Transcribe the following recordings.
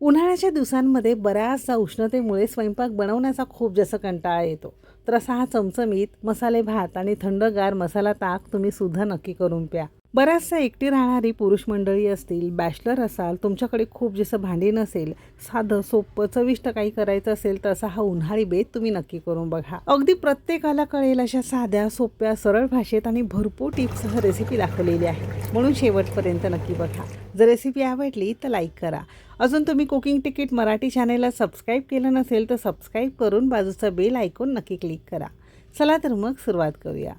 उन्हाळ्याच्या दिवसांमध्ये बऱ्याचदा उष्णतेमुळे स्वयंपाक बनवण्याचा खूप जास्त कंटाळा येतो. तर असा हा चमचमीत मसाले भात आणि थंडगार मसाला ताक तुम्ही सुद्धा नक्की करून प्या. बऱ्याचदा एकटी राहणारी पुरुष मंडळी असतील, बॅचलर असाल, तुमच्याकडे खूप जास्त भांडी नसेल, साधं सोपं चविष्ट काही करायचं असेल तर असा हा उन्हाळी बेत तुम्ही नक्की करून बघा. अगदी प्रत्येकाला कळेल अशा साध्या सोप्या सरळ भाषेत आणि भरपूर टिप्ससह रेसिपी दाखवलेली आहे, म्हणून शेवटपर्यंत नक्की बघा. जर रेसिपी आवडली तर लाईक करा. अजून तुम्ही कुकिंग तिकीट मराठी चॅनेलला सबस्क्राईब केलं नसेल तर सबस्क्राईब करून बाजूचा बेल आयकॉन नक्की क्लिक करा. चला तर मग सुरुवात करूया.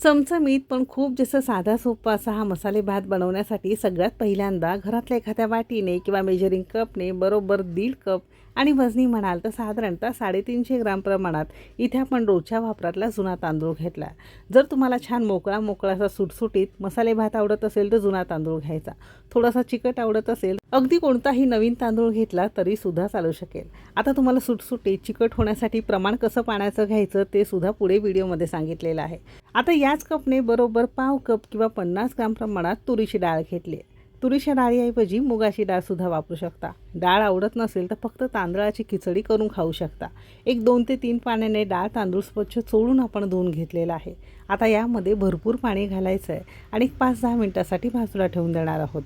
चमचमीत पण खूप जास्त साधा सोपा असा हा मसाले भात बनवण्यासाठी सगळ्यात पहिल्यांदा घरातल्या एखाद्या वाटीने किंवा मेजरिंग कपने बरोबर 1.5 कप आणि वजनी म्हणाल तर साधारणतः 350 ग्राम प्रमाणात इथे आपण रोजच्या वापरातला जुना तांदूळ घेतला. जर तुम्हाला छान मोकळा मोकळा असा सुटसुटीत मसाले भात आवडत असेल तर जुना तांदूळ घ्यायचा. थोडासा चिकट आवडत असेल अगदी कोणताही नवीन तांदूळ घेतला तरी सुद्धा चालू शकेल. आता तुम्हाला सुटसुटीत चिकट होण्यासाठी प्रमाण कसं पाण्याचं घ्यायचं ते सुद्धा पुढे व्हिडिओमध्ये सांगितलेलं आहे. आता याच कपने बरोबर पाव कप किंवा 50 ग्राम प्रमाणात तुरीची डाळ घेतली. तुरीच्या डाळीऐवजी मुगाची डाळसुद्धा वापरू शकता. डाळ आवडत नसेल तर फक्त तांदळाची खिचडी करून खाऊ शकता. एक 2 ते 3 पाण्याने डाळ तांदूळ स्वच्छ चोळून आपण धुवून घेतलेला आहे. आता यामध्ये भरपूर पाणी घालायचं आहे आणि 5-10 मिनिटासाठी बाजूला ठेवून देणार आहोत.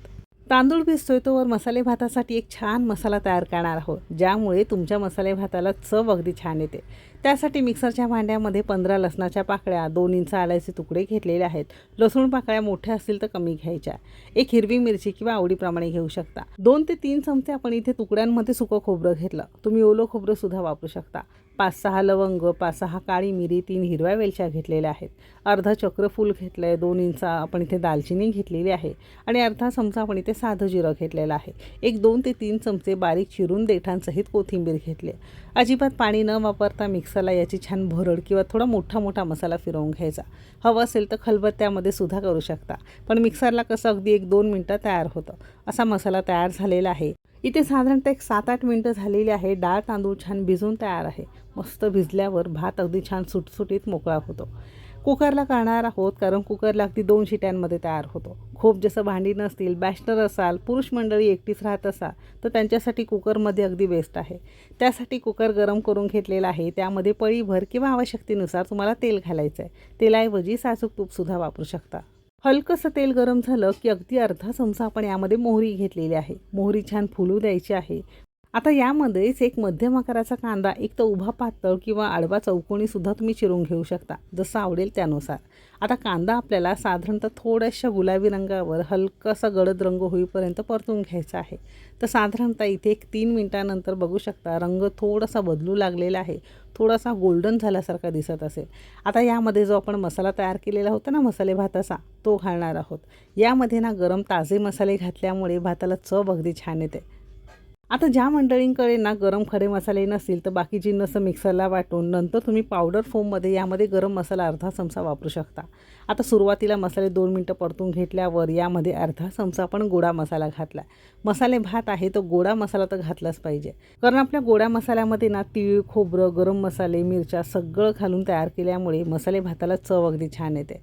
तांदूळ भिजतोय तोवर मसाले भातासाठी एक छान मसाला तयार करणार आहोत, ज्यामुळे तुमच्या मसाले भाताला चव अगदी छान येते. त्यासाठी मिक्सरच्या भांड्यामध्ये 15 लसणाच्या पाकळ्या, 2 इंच आल्याचे तुकडे घेतलेले आहेत. लसूण पाकळ्या मोठ्या असतील तर कमी घ्यायच्या. एक हिरवी मिरची किंवा आवडीप्रमाणे घेऊ शकता. 2 ते 3 चमचे आपण इथे तुकड्यांमध्ये सुकं खोबरं घेतलं. तुम्ही ओलं खोबरं सुद्धा वापरू शकता. 5-6 लवंग, 5-6 काळी मिरी, 3 हिरव्या वेलच्या घेतलेल्या आहेत. अर्धा चक्रफूल घेतलं आहे. 2 इंच आपण इथे दालचिनी घेतलेली आहे आणि अर्धा चमचा आपण इथे साधं जिरं घेतलेलं आहे. एक 2 ते 3 चमचे बारीक चिरून देठांसहित कोथिंबीर घेतली. अजिबात पाणी न वापरता मिक्सरला याची छान भरड किंवा थोडा मोठा मोठा मसाला फिरवून घ्यायचा. हवं असेल तर खलबत्त्यामध्ये सुद्धा करू शकता, पण मिक्सरला कसं अगदी 1-2 मिनटं तयार होतं. असा मसाला तयार झालेला आहे. इथे साधारणतः एक 7-8 मिनटं झालेली आहे. डाळ तांदूळ छान भिजून तयार आहे. मस्त भिजल्यावर भात अगदी छान सुटसुटीत मोकळा होतो. कुकरला करणार आहोत, कारण कुकरला अगदी 2 शिट्यांमध्ये तयार होतो. खूप जास्त भांडी नसतील, बॅचलर असाल, पुरुष मंडळी एकटीच राहत असाल तर त्यांच्यासाठी कुकरमध्ये अगदी बेस्ट आहे. त्यासाठी कुकर गरम करून घेतलेला आहे. त्यामध्ये पळीभर किंवा आवश्यकतेनुसार तुम्हाला तेल घालायचं आहे. तेलाऐवजी साजूक तूपसुद्धा वापरू शकता. हलकंसं तेल गरम झालं की अगदी अर्धा चमचा आपण यामध्ये मोहरी घेतलेली आहे. मोहरी छान फुलू द्यायची आहे. आता यामध्येच एक मध्यम आकाराचा कांदा, एक तर उभा पातळ किंवा आडवा चौकोनीसुद्धा तुम्ही चिरून घेऊ शकता, जसं आवडेल त्यानुसार. आता कांदा आपल्याला साधारणतः थोड्याशा गुलाबी रंगावर हलकासा गडद रंग होईपर्यंत परतून घ्यायचा आहे. तर साधारणतः इथे एक 3 मिनिटानंतर बघू शकता रंग थोडासा बदलू लागलेला आहे. थोडासा गोल्डन झाल्यासारखा दिसत असेल. आता यामध्ये जो आपण मसाला तयार केलेला होता ना मसाले भाताचा, तो घालणार आहोत. यामध्ये ना गरम ताजे मसाले घातल्यामुळे भाताला चव अगदी छान येते. आता ज्या मंडळींकडे ना गरम खडे मसाले नसतील तर बाकी जिन्नस मिक्सरला वाटून नंतर तुम्ही पावडर फॉर्ममध्ये यामध्ये गरम मसाला अर्धा चमचा वापरू शकता. आता सुरुवातीला मसाले 2 मिनटं परतून घेतल्यावर यामध्ये अर्धा चमचा आपण गोडा मसाला घातला. मसाले भात आहे तो गोडा मसाला तर घातलाच पाहिजे, कारण आपल्या गोडा मसाल्यामध्ये ना तीळ, खोबरं, गरम मसाले, मिरच्या सगळं घालून तयार केल्यामुळे मसाले भाताला चव अगदी छान येते.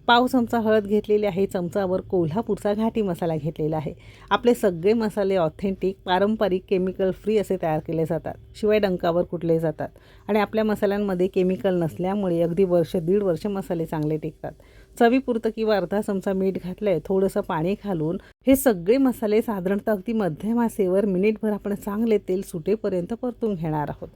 पाव चमचा हळद घेतलेली आहे. चमचावर कोल्हापूरचा घाटी मसाला घेतलेला आहे. आपले सगळे मसाले ऑथेंटिक, पारंपरिक, केमिकल फ्री असे तयार केले जातात, शिवाय डंकावर कुटले जातात आणि आपल्या मसाल्यांमध्ये केमिकल नसल्यामुळे अगदी वर्ष 1.5 वर्ष मसाले चांगले टिकतात. चवीपुरतं किंवा अर्धा चमचा मीठ घातलं आहे. थोडंसं पाणी घालून हे सगळे मसाले साधारणतः अगदी मध्यम आचेवर मिनिटभर आपण चांगले तेल सुटेपर्यंत परतून घेणार आहोत.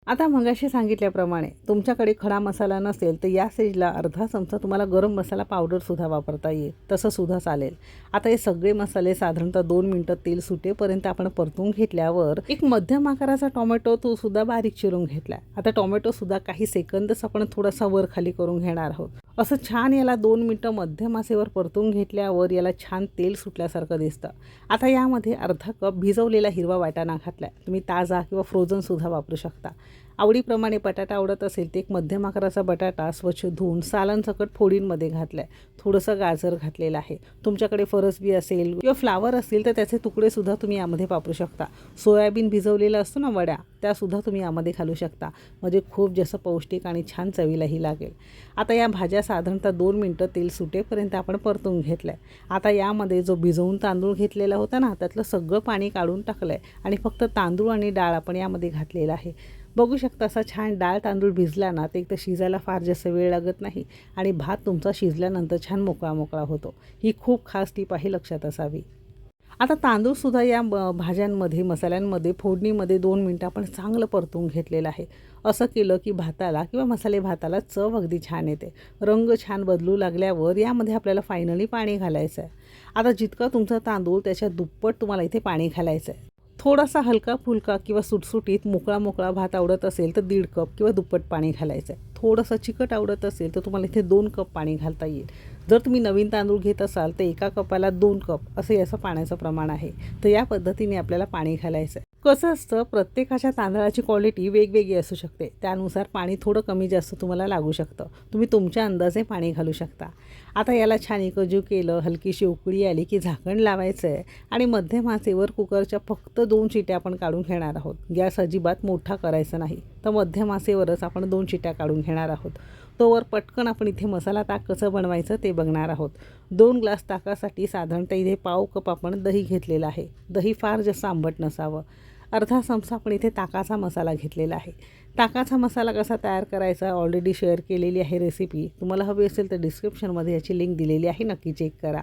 आता मगाशी सांगितल्याप्रमाणे तुमच्याकडे खडा मसाला नसेल तर या स्टेजला अर्धा चमचा तुम्हाला गरम मसाला पावडरसुद्धा वापरता येईल, तसंसुद्धा चालेल. आता हे सगळे मसाले साधारणतः 2 मिनटं तेल सुटेपर्यंत आपण परतून घेतल्यावर एक मध्यम आकाराचा टोमॅटो तो सुद्धा बारीक चिरून घेतला. आता टोमॅटोसुद्धा काही सेकंदच आपण थोडासा वर खाली करून घेणार आहोत. असं छान याला 2 मिनटं मध्यम आचेवर परतून घेतल्यावर याला छान तेल सुटल्यासारखं दिसतं. आता यामध्ये अर्धा कप भिजवलेला हिरवा वाटाणा घातला. तुम्ही ताजा किंवा फ्रोझनसुद्धा वापरू शकता. आवडीप्रमाणे बटाटा आवडत असेल तर एक मध्यम आकाराचा बटाटा स्वच्छ धुवून सालांसकट फोडींमध्ये घातला आहे. थोडंसं गाजर घातलेलं आहे. तुमच्याकडे फरसबी असेल किंवा फ्लावर असतील तर त्याचे तुकडेसुद्धा तुम्ही यामध्ये वापरू शकता. सोयाबीन भिजवलेलं असतं ना वड्या, त्यासुद्धा तुम्ही यामध्ये घालू शकता. म्हणजे खूप जास्त पौष्टिक आणि छान चवीलाही लागेल. आता या भाज्या साधारणतः 2 मिनटं तेल सुटेपर्यंत आपण परतून घेतलं आहे. आता यामध्ये जो भिजवून तांदूळ घेतलेला होता ना, त्यातलं सगळं पाणी काढून टाकलं आहे आणि फक्त तांदूळ आणि डाळ आपण यामध्ये घातलेला आहे. बघू शकता असा छान डाळ तांदूळ भिजला ना, ते एक तर शिजायला फार जास्त वेळ लागत नाही आणि भात तुमचा शिजल्यानंतर छान मोकळा मोकळा होतो. ही खूप खास टीप आहे, लक्षात असावी. आता तांदूळसुद्धा या भाज्यांमध्ये मसाल्यांमध्ये फोडणीमध्ये 2 मिनटं आपण चांगलं परतून घेतलेलं आहे. असं केलं की भाताला किंवा मसाले भाताला चव अगदी छान येते. रंग छान बदलू लागल्यावर यामध्ये आपल्याला फायनली पाणी घालायचं आहे. आता जितका तुमचा तांदूळ त्याच्या दुप्पट तुम्हाला इथे पाणी घालायचं आहे. थोडासा हलका फुलका किंवा सुटसुटीत मोकळा मोकळा भात आवडत असेल तर 1.5 कप किंवा दुप्पट पाणी घालायचं आहे. थोडंसं चिकट आवडत असेल तर तुम्हाला इथे 2 कप पाणी घालता येईल. जर तुम्ही नवीन तांदूळ घेत असाल तर 1 कपाला 2 कप असं याचं पाण्याचं प्रमाण आहे. तर या पद्धतीने आपल्याला पाणी घालायचं आहे. कसं असतं, प्रत्येकाच्या तांदळाची क्वालिटी वेगवेगळी असू शकते. त्यानुसार पाणी थोडं कमी जास्त तुम्हाला लागू शकतं. तुम्ही तुमच्या अंदाजे पाणी घालू शकता. आता याला छान एकजीव केलं, हलकीशी उकळी आली की झाकण लावायचं आहे आणि मध्यम आचेवर कुकरच्या फक्त 2 शिट्या आपण काढून घेणार आहोत. गॅस अजिबात मोठा करायचा नाही, तर मध्यम आचेवरच आपण 2 शिट्या काढून घेणार आहोत. तोवर पटकन आपण इथे मसाला ताक कसं बनवायचं ते बघणार आहोत. 2 ग्लास ताकासाठी साधारणतः इथे पाव कप आपण दही घेतलेलं आहे. दही फार जास्त आंबट नसावं. अर्धा चमचा आपण इथे ताकाचा मसाला घेतलेला आहे. ताकाचा मसाला कसा तयार करायचा ऑलरेडी शेअर केलेली आहे रेसिपी. तुम्हाला हवी असेल तर डिस्क्रिप्शनमध्ये याची लिंक दिलेली आहे, नक्की चेक करा.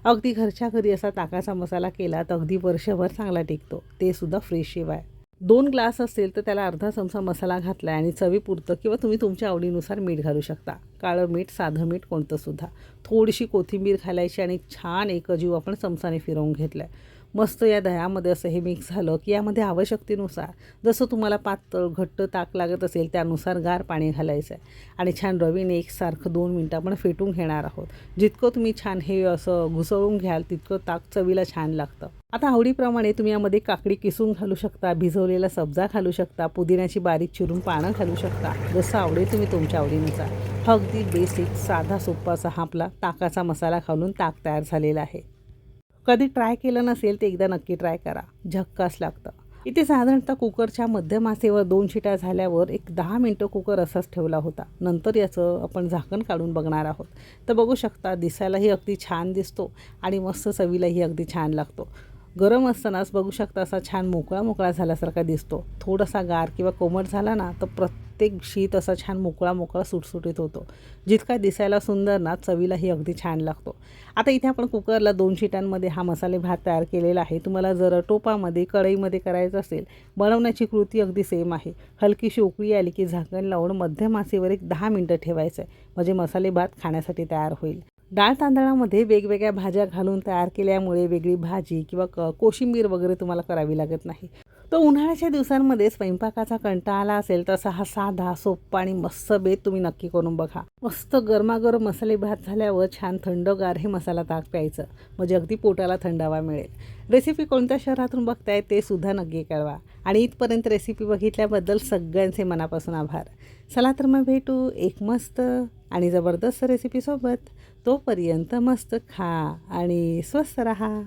अगदी घरच्या घरी असा ताकाचा मसाला केला तर अगदी वर्षभर चांगला टिकतो, ते सुद्धा फ्रेशशिवाय. 2 ग्लास असेल तर त्याला अर्धा चमचा मसाला घातला आहे आणि चवीपुरतं किंवा तुम्ही तुमच्या आवडीनुसार मीठ घालू शकता. काळं मीठ, साधं मीठ कोणतंसुद्धा. थोडीशी कोथिंबीर घालायची आणि छान एकजीव आपण चमचाने फिरवून घेतलं आहे. मस्त या दह्यामध्ये असं हे मिक्स झालं की यामध्ये आवश्यकतेनुसार जसं तुम्हाला पातळ घट्ट ताक लागत असेल त्यानुसार गार पाणी घालायचं आहे आणि छान रवीने एकसारखं 2 मिनटं आपण फेटून घेणार आहोत. जितकं तुम्ही छान हे असं घुसळून घ्याल तितकं ताक चवीला छान लागतं. आता आवडीप्रमाणे तुम्ही यामध्ये काकडी किसून घालू शकता, भिजवलेला सब्जा घालू शकता, पुदिन्याची बारीक चिरून पानं घालू शकता. जसं आवडेल तुम्ही तुमच्या आवडीनुसार. हा अगदी बेसिक साधा सोपा असा हा आपला ताकाचा मसाला घालून ताक तयार झालेला आहे. कधी ट्राय केलं नसेल तर एकदा नक्की ट्राय करा, झक्कास लागतं. इथे साधारणतः कुकरच्या मध्यम आचेवर 2 शिट्या झाल्यावर एक 10 मिनटं कुकर असाच ठेवला होता. नंतर याचं आपण झाकण काढून बघणार आहोत. तर बघू शकता दिसायलाही अगदी छान दिसतो आणि मस्त चवीलाही अगदी छान लागतो. गरम असतानाच बघू शकता असा छान मोकळा मोकळा झाल्यासारखा दिसतो. थोडासा गार किंवा कोमट झाला ना तर प्रत्येक शीत असा छान मोकळा मोकळा सुटसुटीत होतो. जितका दिसायला सुंदर ना चवीलाही अगदी छान लागतो. आता इथे आपण कुकरला 2 शिट्यांमध्ये हा मसाले भात तयार केलेला आहे. तुम्हाला जर टोपामध्ये कढईमध्ये करायचं असेल, बनवण्याची कृती अगदी सेम आहे. हलकीशी उकळी आली की झाकण लावून मध्यम आचेवर एक 10 मिनटं ठेवायचं आहे. म्हणजे मसाले भात खाण्यासाठी तयार होईल. डाळ तांदळामध्ये वेगवेगळ्या भाज्या घालून तयार केल्यामुळे वेगळी भाजी किंवा कोशिंबीर वगैरे तुम्हाला करावी लागत नाही. तर उन्हाळ्याच्या दिवसांमध्ये स्वयंपाकाचा कंटाळा आला असेल तसा हा साधा सोप्पा आणि मस्त बेत तुम्ही नक्की करून बघा. मस्त गरमागरम मसाले भात झाल्यावर छान थंडगार हे मसाला ताक प्यायचं, म्हणजे अगदी पोटाला थंडावा मिळेल. रेसिपी कोणत्या शहरातून बघताय ते सुद्धा नक्की कळवा आणि इथपर्यंत रेसिपी बघितल्याबद्दल सगळ्यांचे मनापासून आभार. चला तर मग भेटू एक मस्त आणि जबरदस्त रेसिपीसोबत. तोपर्यंत मस्त खा आणि स्वस्त रहा.